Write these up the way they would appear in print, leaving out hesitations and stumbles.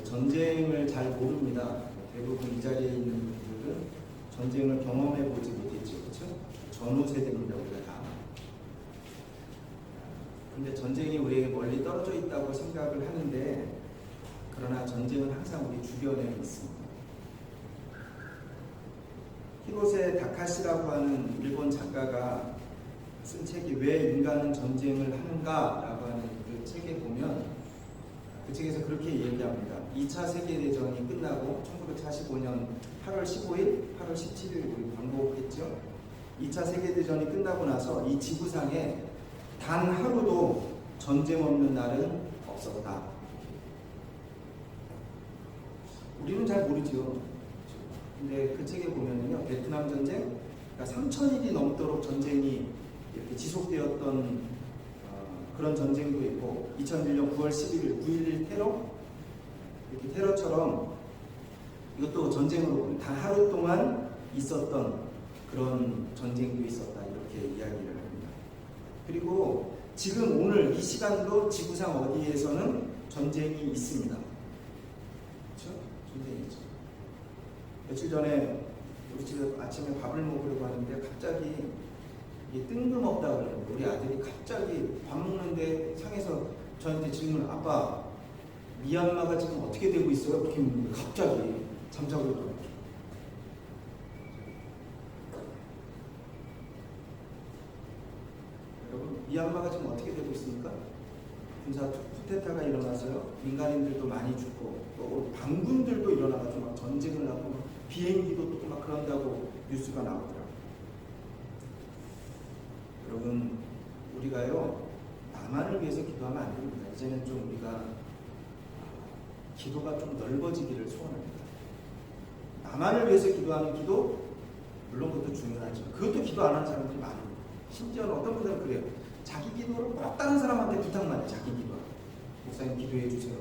전쟁을 잘 모릅니다. 대부분 이 자리에 있는 분들은 전쟁을 경험해 보지 못했죠. 그렇죠? 전후 세대입니다. 우리가 다. 근데 전쟁이 우리에게 멀리 떨어져 있다고 생각을 하는데, 그러나 전쟁은 항상 우리 주변에 있습니다. 히로세 다카시라고 하는 일본 작가가 쓴 책이 왜 인간은 전쟁을 하는가라고 하는 그 책에 보면, 그 책에서 그렇게 얘기합니다. 2차 세계대전이 끝나고 1945년 8월 15일, 8월 17일 우리 광복했죠. 2차 세계대전이 끝나고 나서 이 지구상에 단 하루도 전쟁 없는 날은 없었다. 우리는 잘 모르죠. 근데 그 책에 보면은요, 베트남 전쟁, 그러니까 3,000일이 넘도록 전쟁이 이렇게 지속되었던 그런 전쟁도 있고, 2001년 9월 11일 9.11 테러, 이렇게 테러처럼 이것도 전쟁으로 단 하루 동안 있었던 그런 전쟁도 있었다, 이렇게 이야기를 합니다. 그리고 지금 오늘 이 시간도 지구상 어디에서는 전쟁이 있습니다. 그렇죠? 전쟁이 있죠. 며칠 전에 우리 집에 아침에 밥을 먹으려고 하는데 갑자기 뜬금없다 그러는 우리 아들이 갑자기 밥 먹는데 상에서 저한테 질문을, 아빠 미얀마가 지금 어떻게 되고 있어요? 그렇게 묻는데 갑자기 잠자고 있더라고요. 여러분, 미얀마가 지금 어떻게 되고 있습니까? 군사 쿠데타가 일어나서요, 민간인들도 많이 죽고 또 반군들도 일어나가지고 막 전쟁을 하고 비행기도 또 막 그런다고 뉴스가 나오더라고요. 여러분, 우리가요, 나만을 위해서 기도하면 안 됩니다. 이제는 좀 우리가 기도가 좀 넓어지기를 소원합니다. 나만을 위해서 기도하는 기도, 물론 그것도 중요하지만 그것도 기도 안 하는 사람들이 많습니다. 심지어는 어떤 분들은 그래요. 자기 기도를 꼭 다른 사람한테 부탁만 해요. 자기 기도. 목사님 기도해 주세요.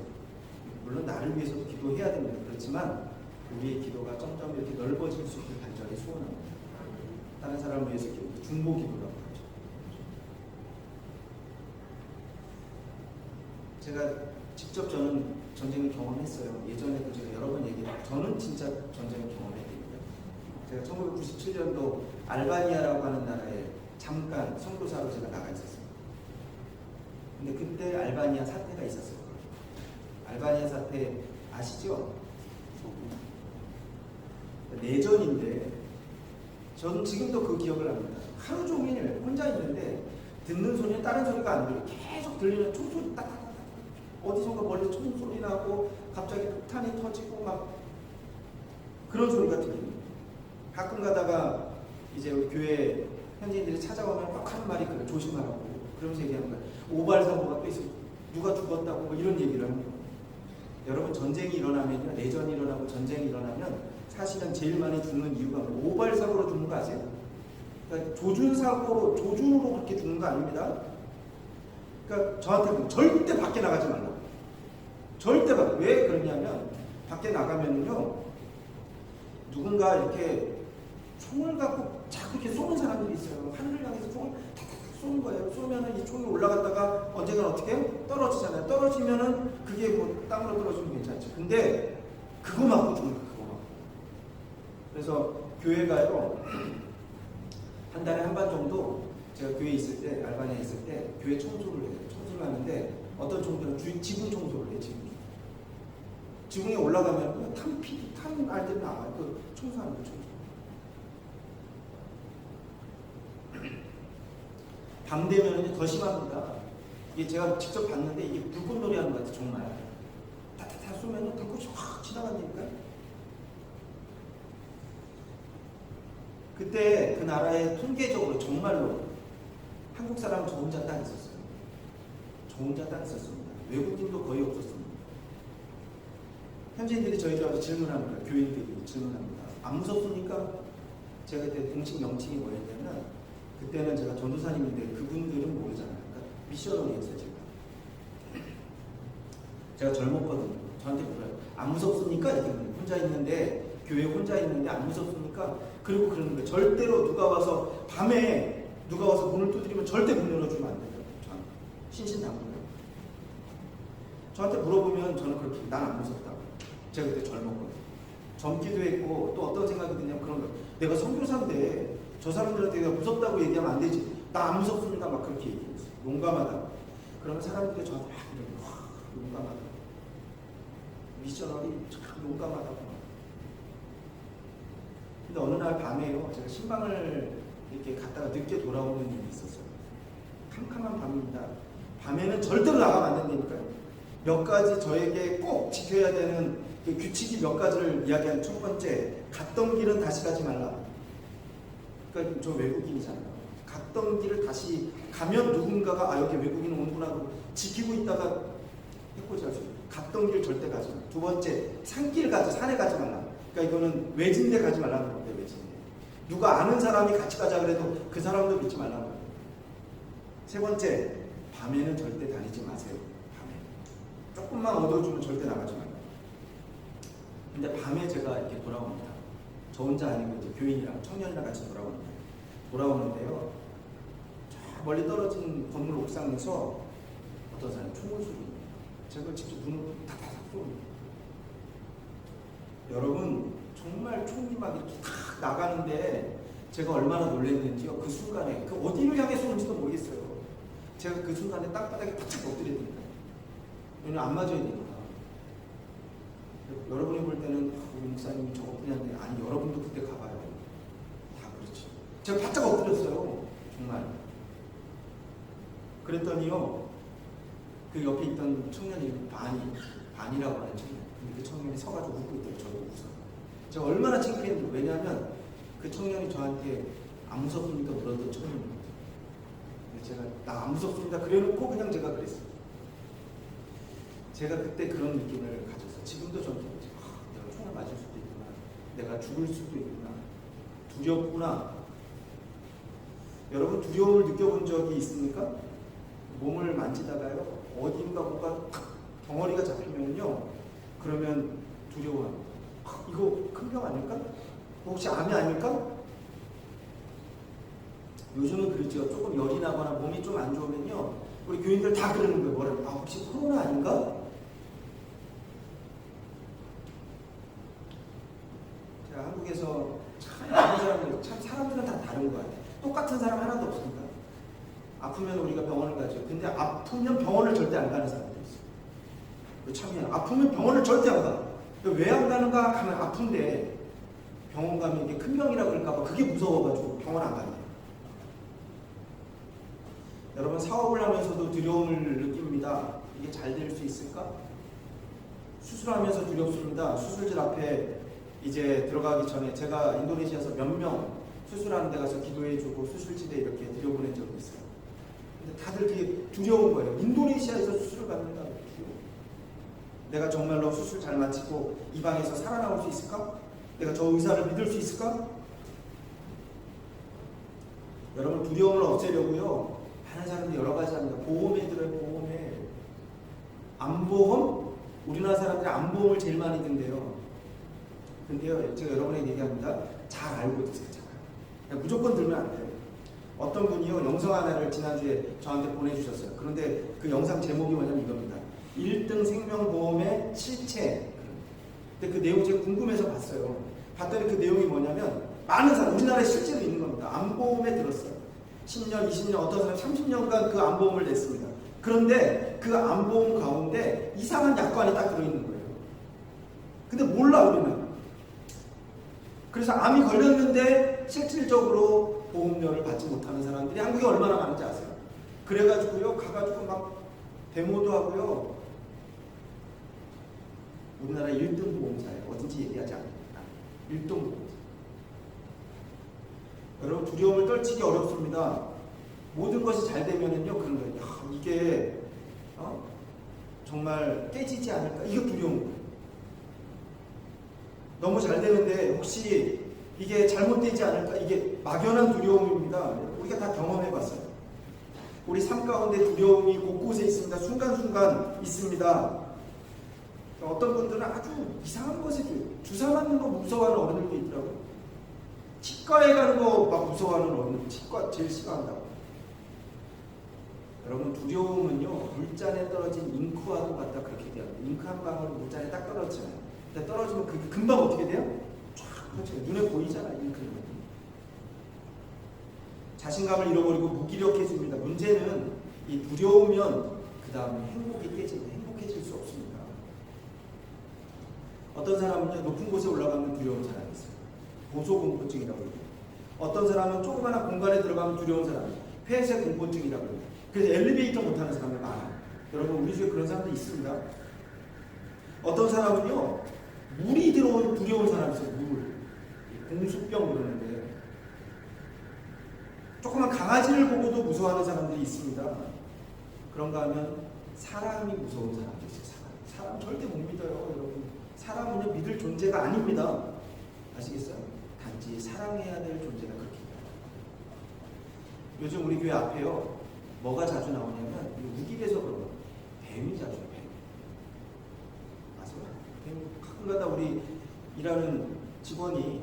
물론 나를 위해서도 기도해야 됩니다. 그렇지만 우리의 기도가 점점 이렇게 넓어질 수 있길 간절히 소원합니다. 다른 사람을 위해서 기도, 중보 기도라고 하죠. 제가 직접 저는 전쟁을 경험했어요. 예전에도 제가 여러 번 얘기했는데 저는 진짜 전쟁을 경험했거든요. 제가 1997년도 알바니아라고 하는 나라에 잠깐 선교사로 제가 나가 있었어요. 근데 그때 알바니아 사태가 있었어요. 알바니아 사태 아시죠? 내전인데 저는 지금도 그 기억을 합니다. 하루 종일 혼자 있는데 듣는 소리는 다른 소리가 안 들려요. 계속 들리는 총소리 딱딱딱, 어디선가 멀리서 총소리 나고 갑자기 폭탄이 터지고 막 그런 소리가 들립니다. 가끔 가다가 이제 우리 교회 현지인들이 찾아오면 꼭 하는 말이 그래, 조심하라고. 그러면서 얘기하는 거예요. 오발사고가 또 있어, 누가 죽었다고 뭐 이런 얘기를 합니다. 여러분, 전쟁이 일어나면요, 내전이 일어나고 전쟁이 일어나면 사실은 제일 많이 죽는 이유가 오발사고로 죽는 거 아세요? 그러니까 조준사고로, 조준으로 그렇게 죽는 거 아닙니다. 그러니까 저한테 절대 밖에 나가지 말라고. 절대 밖에. 왜 그러냐면 밖에 나가면요, 누군가 이렇게 총을 갖고 자꾸 이렇게 쏘는 사람들이 있어요. 하늘을 향해서 총을 탁탁탁 쏘는 거예요. 쏘면은 이 총이 올라갔다가 언젠가 어떻게 해요? 떨어지잖아요. 떨어지면은 그게 뭐 땅으로 떨어지면 괜찮죠. 근데 그거 맞고 죽는 거예요. 그거 맞고. 그래서 교회가요, 한 달에 한 번 정도 제가 교회에 있을 때, 알바니아에 있을 때 교회 청소를 해요. 청소를 하는데 어떤 청소는 지붕 청소를 해요. 지붕에 올라가면 탄 알들이 나와요. 그 청소하는 거 청소. 밤 되면 더 심합니다. 이게 제가 직접 봤는데 이게 불꽃놀이 하는 것 같아요. 정말 타타타 쏘면 불꽃이 확 지나간다니까. 그때 그 나라에 통계적으로 정말로 한국 사람 저 혼자 딱 있었어요. 저 혼자 딱 있었습니다. 외국인도 거의 없었습니다. 현지인들이 저희들 와서 질문합니다. 교인들이 질문합니다. 안 무섭습니까? 제가 그때 공식 명칭이 뭐였냐면, 그때는 제가 전도사님인데 그분들은 모르잖아요. 그러니까 미셔너리였어요. 제가 젊었거든요. 저한테 물어요. 안 무섭습니까? 이렇게 혼자 있는데, 교회 혼자 있는데 안 무섭습니까? 그리고 그러는 거예요. 절대로 누가 와서 밤에 누가 와서 문을 두드리면 절대 문 열어주면 안 돼요. 신신당부요. 저한테 물어보면 저는 그렇게 난 안 무섭다고. 제가 그때 젊었거든요. 젊기도 했고 또 어떤 생각이 드냐면 그런 거. 내가 선교사인데 저 사람들한테 내가 무섭다고 얘기하면 안 되지. 나 안 무섭습니다. 막 그렇게 얘기했어요. 용감하다. 그러면 사람들이 저한테 막 이러면 와, 용감하다. 미셔널이 참 용감하다고. 근데 어느 날 밤에요. 제가 신방을 이렇게 갔다가 늦게 돌아오는 일이 있었어요. 캄캄한 밤입니다. 밤에는 절대로 나가면 안 된다니까요. 몇 가지 저에게 꼭 지켜야 되는 그 규칙이 몇 가지를 이야기한 첫 번째, 갔던 길은 다시 가지 말라. 그러니까 저 외국인이잖아요. 갔던 길을 다시 가면 누군가가 여기 외국인 오는구나 하고 지키고 있다가 해코지 할 수 있어요. 갔던 길 절대 가지 말라. 두 번째, 산길 가지, 산에 가지 말라. 그러니까 이거는 외진데 가지 말라는 건데, 외진데. 누가 아는 사람이 같이 가자 그래도 그 사람도 믿지 말라는 거예요. 세 번째, 밤에는 절대 다니지 마세요. 밤에. 조금만 어두워지면 절대 나가지 말아요. 근데 밤에 제가 이렇게 돌아옵니다. 저 혼자 아니고 이제 교인이랑 청년이랑 같이 돌아오는데요. 저 멀리 떨어진 건물 옥상에서 어떤 사람이 총을 쏘고 제가 직접 눈으로 다다닥 쏘고 여러분 정말 총이 막 이렇게 탁 나가는데 제가 얼마나 놀랐는지요. 그 순간에 그 어디를 향해 쏘는지도 모르겠어요. 제가 그 순간에 땅바닥에 바짝 엎드려야 됩니다. 왜냐면 안 맞아야 되니까. 여러분이 볼 때는 우리 목사님이 저거 그냥 아니 여러분도 그때 가봐요. 다 그렇지. 제가 바짝 엎드렸어요. 정말. 그랬더니요. 그 옆에 있던 청년이 반이라고 하는 청년. 근데 그 청년이 서가지고 웃고 있더라고요. 저도 웃어. 제가 얼마나 창피했는지. 왜냐하면 그 청년이 저한테 안 무섭습니까? 물었던 청년입니다. 제가 나 안 무섭습니다. 그래놓고 그냥 제가 그랬어요. 제가 그때 그런 느낌을 가졌어요. 지금도 저는 내가 총을 맞을 수도 있구나. 내가 죽을 수도 있구나. 두렵구나. 여러분 두려움을 느껴본 적이 있습니까? 몸을 만지다가요. 어딘가 뭔가 탁 덩어리가 잡히면요. 그러면 두려워합니다. 이거 큰 병 아닐까? 혹시 암이 아닐까? 요즘은 그렇죠. 조금 열이 나거나 몸이 좀 안 좋으면요. 우리 교인들 다 그러는 거예요. 뭐라고? 혹시 코로나 아닌가? 제가 한국에서 참 많은 사람들, 참 사람들은 다 다른 거 같아요. 똑같은 사람 하나도 없습니다. 아프면 우리가 병원을 가죠. 근데 아프면 병원을 절대 안 가는 사람들이 있어요. 참이야. 아프면 병원을 절대 안 가. 왜 안 가는가 하면 아픈데 병원 가면 이게 큰 병이라 그럴까봐 그게 무서워가지고 병원 안 가요. 여러분 사업을 하면서도 두려움을 느낍니다. 이게 잘 될 수 있을까? 수술하면서 두렵습니다. 수술실 앞에 이제 들어가기 전에 제가 인도네시아에서 몇 명 수술하는 데 가서 기도해주고 수술실에 이렇게 들여보낸 적이 있어요. 근데 다들 되게 두려운 거예요. 인도네시아에서 수술을 받는다고 두려워. 내가 정말로 수술 잘 마치고 이 방에서 살아나올 수 있을까? 내가 저 의사를 믿을 수 있을까? 여러분 두려움을 없애려고요. 하는 사람들이 여러 가지 합니다. 보험에 들어요. 보험에. 암보험? 우리나라 사람들이 암보험을 제일 많이 든대요. 근데요. 제가 여러분에게 얘기합니다. 잘 알고 드세요. 잘. 무조건 들면 안 돼요. 어떤 분이요. 영상 하나를 지난주에 저한테 보내주셨어요. 그런데 그 영상 제목이 뭐냐면 이겁니다. 1등 생명보험의 실체. 근데 그 내용 제가 궁금해서 봤어요. 봤더니 그 내용이 뭐냐면 많은 사람, 우리나라에 실제로 있는 겁니다. 암보험에 들었어요. 10년, 20년, 어떤 사람 30년간 그 암보험을 냈습니다. 그런데 그 암보험 가운데 이상한 약관이 딱 들어있는 거예요. 근데 몰라 우리는. 그래서 암이 걸렸는데 실질적으로 보험료를 받지 못하는 사람들이 한국에 얼마나 많은지 아세요? 그래가지고요 가가지고 막 데모도 하고요. 우리나라 1등 보험사예요. 어딘지 얘기하지 않습니다. 1등 보험사. 여러분 두려움을 떨치기 어렵습니다. 모든 것이 잘 되면은요 그런 거예요. 야, 이게 정말 깨지지 않을까? 이게 두려운 거예요. 너무 잘 되는데 혹시 이게 잘못되지 않을까? 이게 막연한 두려움입니다. 우리가 다 경험해봤어요. 우리 삶 가운데 두려움이 곳곳에 있습니다. 순간순간 있습니다. 어떤 분들은 아주 이상한 것에 주사 맞는 거 무서워하는 어른들도 있더라고요. 치과에 가는 거 막 무서워하는 어른들, 치과 제일 싫어한다고. 여러분 두려움은요 물잔에 떨어진 잉크와도 같다 그렇게 돼요. 잉크 한 방울이 물잔에 딱 떨어지잖아요. 근데 떨어지면 그게 금방 어떻게 돼요? 쫙 펼쳐요. 눈에 보이잖아요. 잉크는. 자신감을 잃어버리고 무기력해집니다. 문제는 이 두려우면 그 다음에 행복이 깨집니다. 행복해질 수 없습니다. 어떤 사람은요 높은 곳에 올라가면 두려운 사람이 있어요. 고소공포증이라고 해요. 어떤 사람은 조그마한 공간에 들어가면 두려운 사람이에요. 폐쇄 공포증이라고 해요. 그래서 엘리베이터 못하는 사람이 많아요. 여러분 우리 중에 그런 사람도 있습니다. 어떤 사람은요 물이 들어오는 두려운 사람이 있어요. 물. 공수병 그러는데 조그만 강아지를 보고도 무서워하는 사람들이 있습니다. 그런가 하면 사람이 무서운 사람도 있어요. 사람 절대 못 믿어요. 여러분 사람은요 믿을 존재가 아닙니다. 아시겠어요? 단지 사랑해야 될 존재가 그렇게 돼요. 요즘 우리 교회 앞에요 뭐가 자주 나오냐면 우길에서 그런 뱀이 자주 나와요. 아세요? 뱀 가끔가다 우리 일하는 직원이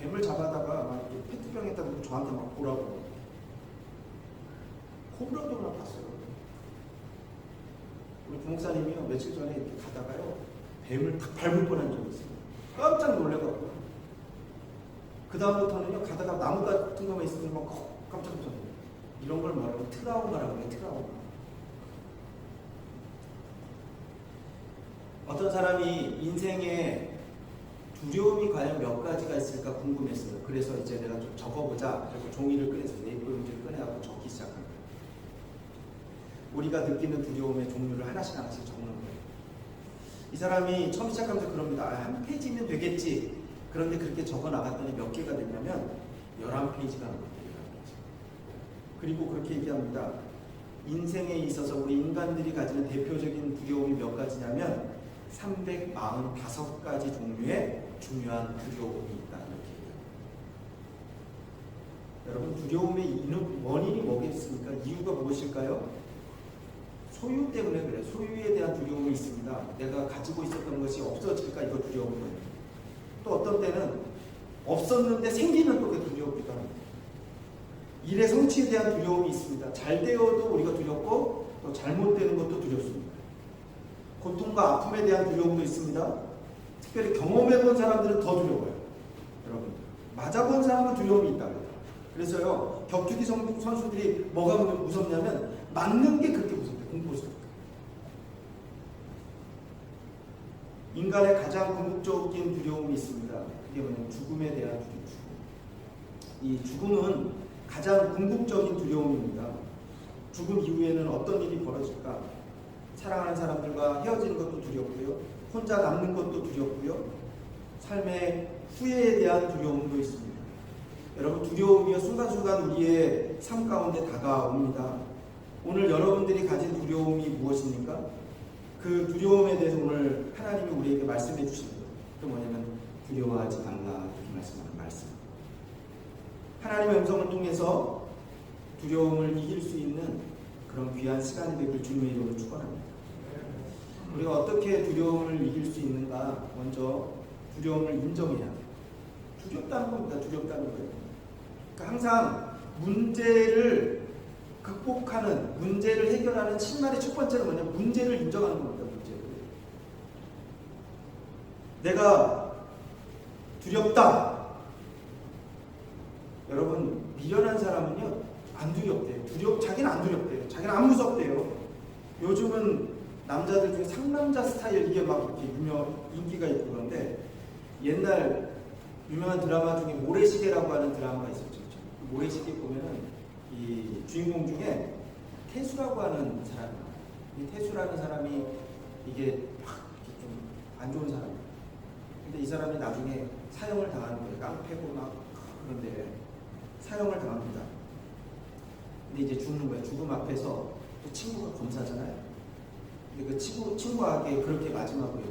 뱀을 잡아다가 막 페트병에다 저한테 막 보라고 코브라도 나 봤어요. 우리 부목사님이요 며칠 전에 이렇게 가다가요 뱀을 딱 밟을 뻔한 적이 있어요. 깜짝 놀래갖고 그 다음부터는요 가다가 나무 같은 거만 있으면 막 깜짝 놀라요. 이런 걸 말하면 트라우마라고 해요. 트라우마. 어떤 사람이 인생에 두려움이 과연 몇 가지가 있을까 궁금했어요. 그래서 이제 내가 좀 적어보자. 그리고 종이를 꺼내서 A4 용지를 꺼내갖고 적기 시작한 거예요. 우리가 느끼는 두려움의 종류를 하나씩 적는 거예요. 이 사람이 처음 시작하면서 그럽니다. 한 페이지면 되겠지. 그런데 그렇게 적어 나갔더니 몇 개가 됐냐면 11페이지가 나왔어요. 그리고 그렇게 얘기합니다. 인생에 있어서 우리 인간들이 가지는 대표적인 두려움이 몇 가지냐면 345가지 종류의 중요한 두려움이 있다. 이렇게 얘기합니다. 여러분 두려움의 원인이 뭐겠습니까? 이유가 무엇일까요? 소유 때문에 그래요. 소유에 대한 두려움이 있습니다. 내가 가지고 있었던 것이 없어질까 이거 두려움이에요. 또 어떤 때는 없었는데 생기는 또 그 두려움이기도 합니다. 일의 성취에 대한 두려움이 있습니다. 잘 되어도 우리가 두렵고 또 잘못되는 것도 두렵습니다. 고통과 아픔에 대한 두려움도 있습니다. 특별히 경험해본 사람들은 더 두려워요. 여러분 맞아본 사람은 두려움이 있다고 해요. 그래서요 격투기 선수들이 뭐가 무섭냐면 맞는 게 그렇게 무섭대요. 공포스럽게. 인간의 가장 궁극적인 두려움이 있습니다. 그게 뭐냐면 죽음에 대한 두려움. 이 죽음은 가장 궁극적인 두려움입니다. 죽음 이후에는 어떤 일이 벌어질까? 사랑하는 사람들과 헤어지는 것도 두렵고요. 혼자 남는 것도 두렵고요. 삶의 후회에 대한 두려움도 있습니다. 여러분 두려움이요 순간순간 우리의 삶 가운데 다가옵니다. 오늘 여러분들이 가진 두려움이 무엇입니까? 그 두려움에 대해서 오늘 하나님이 우리에게 말씀해 주십니다. 그 뭐냐면 두려워하지 말라 이렇게 말씀하는 말씀. 하나님의 음성을 통해서 두려움을 이길 수 있는 그런 귀한 시간이 되길 주님의 이름으로 축원합니다. 우리가 어떻게 두려움을 이길 수 있는가? 먼저 두려움을 인정해야 합니다. 두렵다는 겁니다. 두렵다는 거예요. 그러니까 항상 문제를 극복하는, 문제를 해결하는 실마리 첫 번째는 뭐냐면 문제를 인정하는 겁니다. 문제를. 내가 두렵다. 여러분 미련한 사람은요 안 두렵대요. 자기는 안 두렵대요. 자기는 안 무섭대요. 요즘은 남자들 중에 상남자 스타일 이게 막 이렇게 인기가 있고 그런데 옛날 유명한 드라마 중에 모래시계라고 하는 드라마가 있었죠. 모래시계 보면은 이 주인공 중에 태수라고 하는 사람이, 이 태수라는 사람이 이게 막 좀 안 좋은 사람이에요. 근데 이 사람이 나중에 사형을 당하는 거예요. 깡패고 막 그런데 사형을 당합니다. 근데 이제 죽는 거예요. 죽음 앞에서 또 친구가 검사잖아요. 근데 그 친구에게 그렇게 마지막으로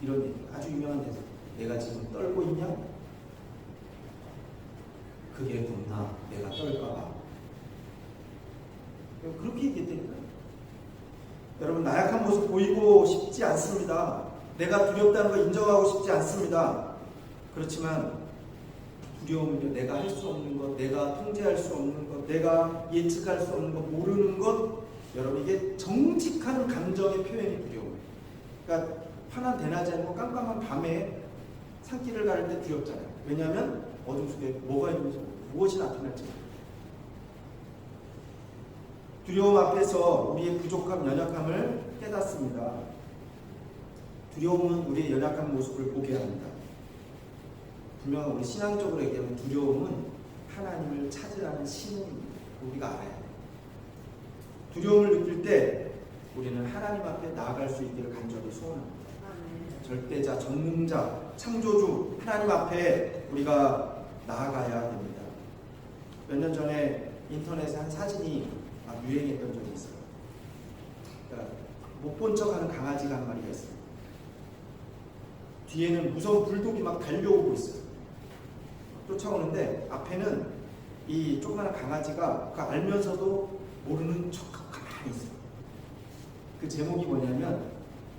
이런 얘기, 아주 유명한 대사. 내가 지금 떨고 있냐? 그게 겁나 내가 떨까봐. 그렇게 얘기했다니까요. 여러분 나약한 모습 보이고 싶지 않습니다. 내가 두렵다는 거 인정하고 싶지 않습니다. 그렇지만 두려움은요, 내가 할 수 없는 것, 내가 통제할 수 없는 것, 내가 예측할 수 없는 것, 모르는 것, 여러분 이게 정직한 감정의 표현이 두려워요. 그러니까 환한 대낮이 아니고 깜깜한 밤에 산길을 가를 때 두렵잖아요. 왜냐하면 어둠 속에 뭐가 있는지 무엇이 나타날지 모르요. 두려움 앞에서 우리의 부족함, 연약함을 깨닫습니다. 두려움은 우리의 연약한 모습을 보게 합니다. 분명 우리 신앙적으로 얘기하면 두려움은 하나님을 찾으라는 신호입니다. 우리가 알아야 해요. 두려움을 느낄 때 우리는 하나님 앞에 나아갈 수 있기를 간절히 소원합니다. 절대자, 전능자, 창조주 하나님 앞에 우리가 나아가야 됩니다. 몇 년 전에 인터넷에 한 사진이 막 유행했던 적이 있어요. 그러니까 못 본 척하는 강아지가 한 마리가 있어요. 뒤에는 무서운 불독이 막 달려오고 있어요. 쫓아오는데 앞에는 이 조그마한 강아지가 그 알면서도 모르는 척 가만히 있어요. 그 제목이 뭐냐면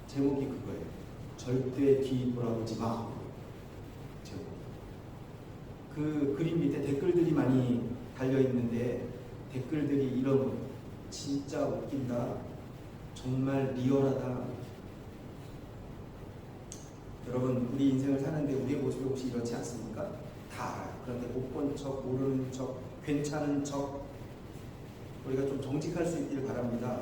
제목이 그거예요. 절대 뒤 돌아보지 마. 제목. 그 그림 밑에 댓글들이 많이 달려있는데 댓글들이 이런 거 진짜 웃긴다. 정말 리얼하다. 여러분 우리 인생을 사는데 우리의 모습이 혹시 이렇지 않습니까? 다 알아요. 그런데 못 본 척, 모르는 척, 괜찮은 척 우리가 좀 정직할 수 있기를 바랍니다.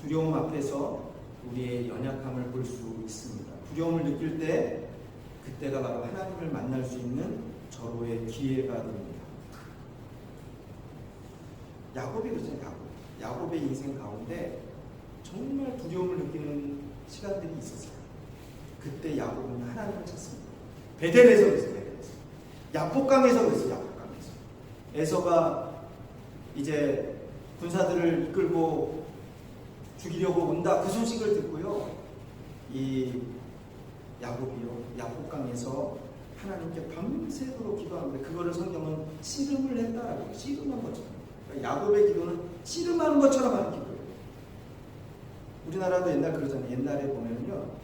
두려움 앞에서 우리의 연약함을 볼 수 있습니다. 두려움을 느낄 때 그때가 바로 하나님을 만날 수 있는 절호의 기회가 됩니다. 야곱이 그렇잖아요. 야곱의 인생 가운데 정말 두려움을 느끼는 시간들이 있었어요. 그때 야곱은 하나님을 찾습니다. 베델에서 그랬어요. 베델에서. 야복강에서 그랬어요. 야복강에서. 에서가 이제 군사들을 이끌고 죽이려고 온다. 그 소식을 듣고요. 이 야곱이요. 야복강에서 하나님께 밤새도록 기도하는데 그거를 성경은 씨름을 했다라고. 씨름한 것처럼. 그러니까 야곱의 기도는 씨름하는 것처럼 하는 기도예요. 우리나라도 옛날 그러잖아요. 옛날에 보면은요.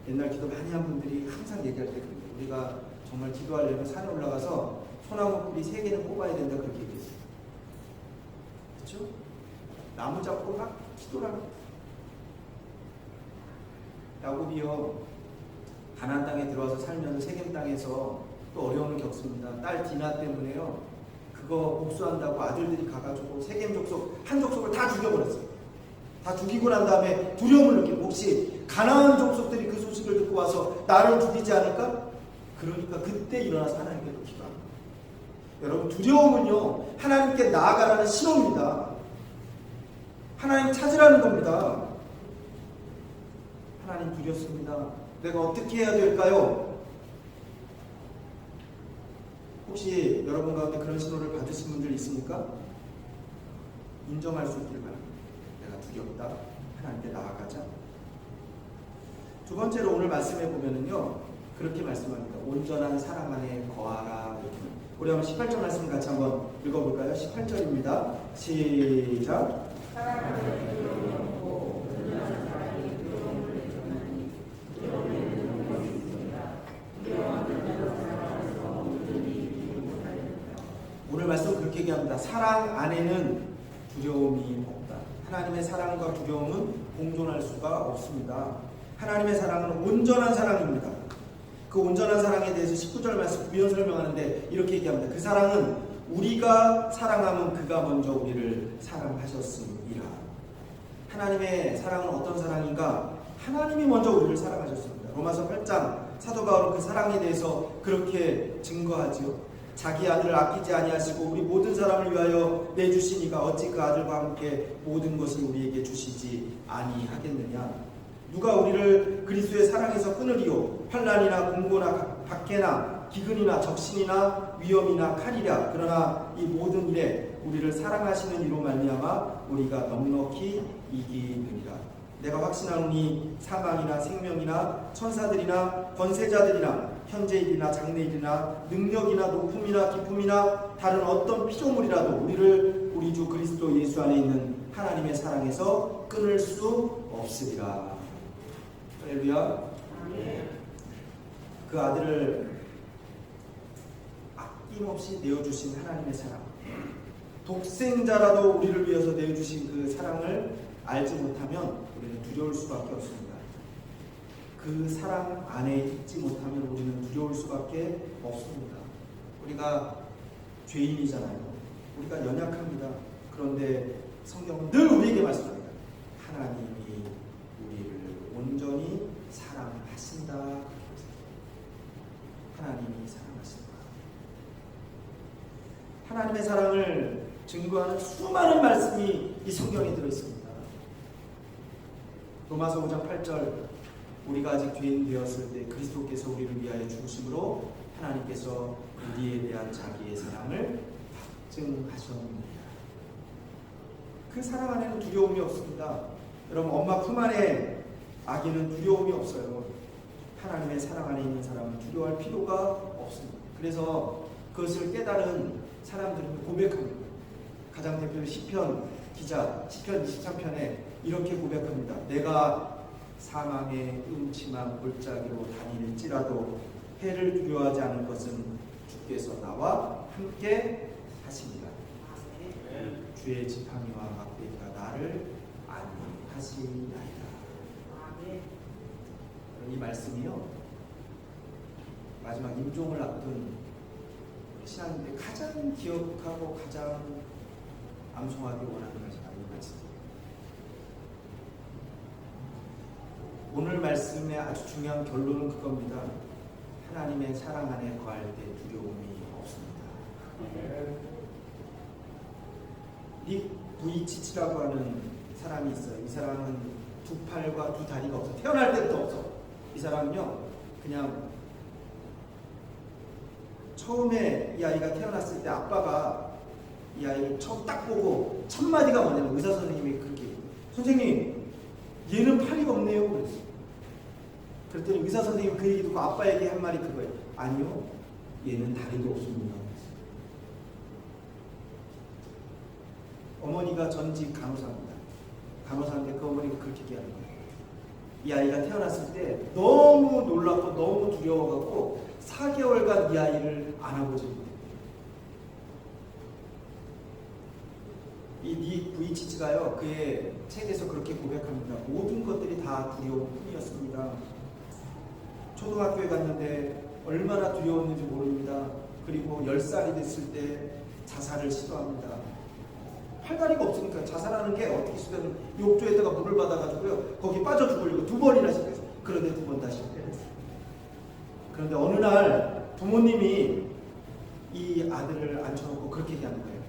옛날 기도 많이 한 분들이 항상 얘기할 때 그래요. 우리가 정말 기도하려면 산에 올라가서 소나무 뿌리 3개는 뽑아야 된다 그렇게 얘기했어요. 그렇죠? 나무 잡고 막 기도를 합니다. 야곱이요. 가나안 땅에 들어와서 살면서 세겜 땅에서 또 어려움을 겪습니다. 딸 디나 때문에요. 그거 복수한다고 아들들이 가가지고 세겜 족속 한 족속을 다 죽여버렸어요. 다 죽이고 난 다음에 두려움을 느끼고 혹시 가나안 족속들이 그 소식을 듣고 와서 나를 죽이지 않을까? 그러니까 그때 일어나서 하나님께로 기도합니다. 여러분 두려움은요 하나님께 나아가라는 신호입니다. 하나님 찾으라는 겁니다. 하나님 두렵습니다. 내가 어떻게 해야 될까요? 혹시 여러분 가운데 그런 신호를 받으신 분들 있습니까? 인정할 수 있길 바랍니다. 내가 두렵다. 하나님께 나아가자. 두 번째로 오늘 말씀해 보면은요 그렇게 말씀합니다. 온전한 사랑 안에 거하라. 우리 한번 18절 말씀 같이 한번 읽어볼까요? 18절입니다. 시작. 오늘 말씀 그렇게 얘기합니다. 사랑 안에는 두려움이 없다. 하나님의 사랑과 두려움은 공존할 수가 없습니다. 하나님의 사랑은 온전한 사랑입니다. 그 온전한 사랑에 대해서 19절 말씀 부연 설명하는데 이렇게 얘기합니다. 그 사랑은 우리가 사랑하면 그가 먼저 우리를 사랑하셨음이라. 하나님의 사랑은 어떤 사랑인가? 하나님이 먼저 우리를 사랑하셨습니다. 로마서 8장 사도 바울은 그 사랑에 대해서 그렇게 증거하지요. 자기 아들을 아끼지 아니하시고 우리 모든 사람을 위하여 내주시니까 어찌 그 아들과 함께 모든 것을 우리에게 주시지 아니하겠느냐. 누가 우리를 그리스도의 사랑에서 끊으리요. 환난이나 공고나 박해나 기근이나 적신이나 위험이나 칼이랴. 그러나 이 모든 일에 우리를 사랑하시는 이로 말미암아 우리가 넉넉히 이기느니라. 내가 확신하노니 사망이나 생명이나 천사들이나 권세자들이나 현재일이나 장래일이나 능력이나 높음이나 기쁨이나 다른 어떤 피조물이라도 우리를 우리 주 그리스도 예수 안에 있는 하나님의 사랑에서 끊을 수 없으리라. 할렐루야. 그 아들을 아낌없이 내어주신 하나님의 사랑, 독생자라도 우리를 위해서 내어주신 그 사랑을 알지 못하면 우리는 두려울 수밖에 없습니다. 그 사랑 안에 있지 못하면 우리는 두려울 수밖에 없습니다. 우리가 죄인이잖아요. 우리가 연약합니다. 그런데 성경은 늘 우리에게 말씀합니다. 하나님이 우리를 온전히 사랑하신다. 하나님이 사랑하신다. 하나님의 사랑을 증거하는 수많은 말씀이 이 성경에 들어있습니다. 로마서 5장 8절, 우리가 아직 죄인 되었을 때 그리스도께서 우리를 위하여 죽으심으로 하나님께서 우리에 대한 자기의 사랑을 확증하셨느니라. 그 사랑 안에는 두려움이 없습니다. 여러분, 엄마 품 안에 아기는 두려움이 없어요. 하나님의 사랑 안에 있는 사람은 두려워할 필요가 없습니다. 그래서 그것을 깨달은 사람들은 고백합니다. 가장 대표 시편 기자 시편 23편에 이렇게 고백합니다. 내가 사망의 음침한 골짜기로 다닐지라도 해를 두려워하지 않을 것은 주께서 나와 함께 하십니다. 주의 지팡이와 막대기가 나를 안위하시나이다. 이 말씀이요, 마지막 임종을 앞둔 신앙인들 가장 기억하고 가장 암송하기 원하는 것이 바로 이 말씀입니다. 오늘 말씀의 아주 중요한 결론은 그겁니다. 하나님의 사랑 안에 거할 때 두려움이 없습니다. 닉 부이치치라고 하는 사람이 있어요. 이 사람은 두 팔과 두 다리가 없어. 태어날 때부터 없어. 이 사람은요, 그냥 처음에 이 아이가 태어났을 때 아빠가 이 아이를 처음 딱 보고 첫 마디가 뭐냐면 의사 선생님이 그렇게, 선생님 얘는 팔이 없네요 그랬어요. 그랬더니 의사 선생님이 그 얘기 듣고 아빠에게 한 말이 그거예요. 아니요, 얘는 다리도 없습니다. 어머니가 전직 간호사입니다. 간호사인데 그 어머니가 그렇게 얘기하는 거예요. 이 아이가 태어났을 때 너무 놀랍고 너무 두려워갖고 4개월간 이 아이를 안아보지 못했대요. 이 닉 부이치치가요, 그의 책에서 그렇게 고백합니다. 모든 것들이 다 두려움 뿐이었습니다. 초등학교에 갔는데 얼마나 두려웠는지 모릅니다. 그리고 10살이 됐을 때 자살을 시도합니다. 팔다리가 없으니까 자살하는 게 어떻게 시도하면 욕조에다가 물을 받아가지고요, 거기 빠져 죽으려고 2번이나 시도했어요. 그런데 2번 다 실패했어요. 그런데 어느 날 부모님이 이 아들을 앉혀놓고 그렇게 얘기하는 거예요.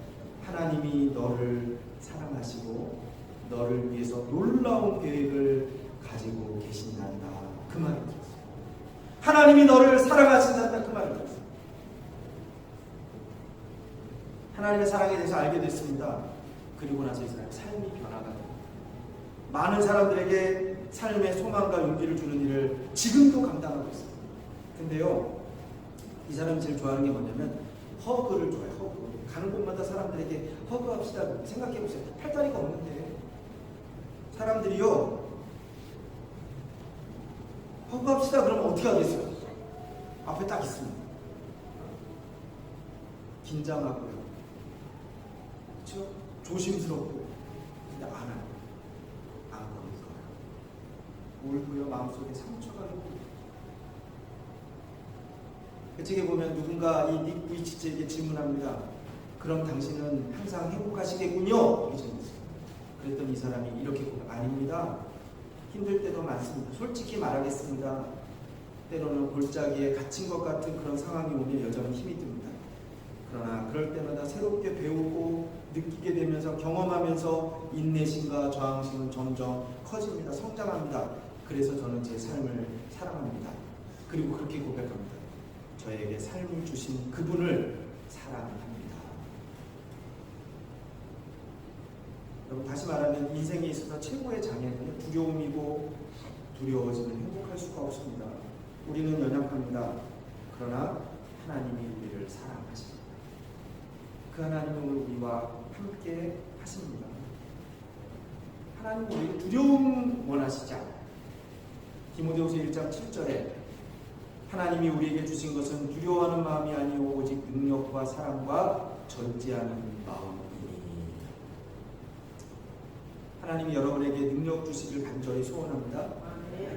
하나님이 너를 사랑하시고 너를 위해서 놀라운 계획을 가지고 계신단다. 그 말을 들었어요. 하나님이 너를 사랑하신단다. 그 말을 들었어요. 하나님의 사랑에 대해서 알게 됐습니다. 그리고 나서 이 사람의 삶이 변화가 됩니다. 많은 사람들에게 삶의 소망과 용기를 주는 일을 지금도 감당하고 있어요. 근데요, 이 사람이 제일 좋아하는 게 뭐냐면 허그를 좋아해요. 허그. 가는 곳마다 사람들에게 허그합시다. 생각해보세요. 팔다리가 없는데 사람들이요, 허그합시다 그러면 어떻게 하겠어요? 앞에 딱 있습니다. 긴장하고요, 그렇죠? 조심스럽고, 근데 안 와요. 안 거니까요. 울고요, 마음속에 상처가 있고. 그 책에 보면 누군가 이 닉 부이치치에게 질문합니다. 그럼 당신은 항상 행복하시겠군요? 그랬더니 이 사람이 이렇게 고백, 아닙니다. 힘들 때도 많습니다. 솔직히 말하겠습니다. 때로는 골짜기에 갇힌 것 같은 그런 상황이 오면 여전히 힘이 듭니다. 그러나 그럴 때마다 새롭게 배우고 느끼게 되면서 경험하면서 인내심과 저항심은 점점 커집니다. 성장합니다. 그래서 저는 제 삶을 사랑합니다. 그리고 그렇게 고백합니다. 저에게 삶을 주신 그분을 사랑합니다. 여러분, 다시 말하면 인생에 있어서 최고의 장애는 두려움이고, 두려워지면 행복할 수가 없습니다. 우리는 연약합니다. 그러나 하나님이 우리를 사랑하십니다. 그 하나님은 우리와 함께 하십니다. 하나님은 우리에게 두려움 원하시지 않아요. 디모데후서 1장 7절에 하나님이 우리에게 주신 것은 두려워하는 마음이 아니오 오직 능력과 사랑과 절제하는 마음이니. 하나님이 여러분에게 능력 주시길 간절히 소원합니다.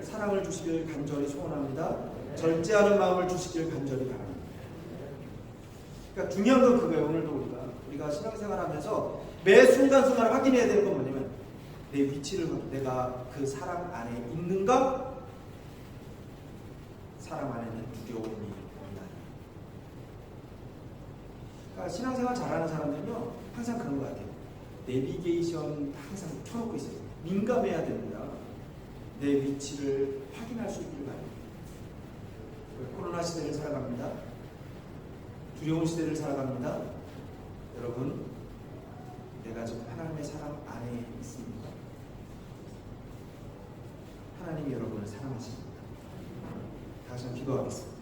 사랑을 주시길 간절히 소원합니다. 절제하는 마음을 주시길 간절히 바랍니다. 그러니까 중요한 건 그거예요. 오늘도 우리가 신앙생활하면서 매 순간순간 확인해야 되는 건 뭐냐면 내 위치를, 내가 그 사랑 안에 있는가? 사랑 안에는 두려움이 없나? 그러니까 신앙생활 잘하는 사람들은요 항상 그런 것 같아요. 내비게이션 항상 켜놓고 있어요. 민감해야 됩니다. 내 위치를 확인할 수 있기를 바랍니다. 코로나 시대를 살아갑니다. 두려운 시대를 살아갑니다. 여러분, 내가 지금 하나님의 사랑 안에 있습니까? 하나님이 여러분을 사랑하십니다. 다시 한번 기도하겠습니다.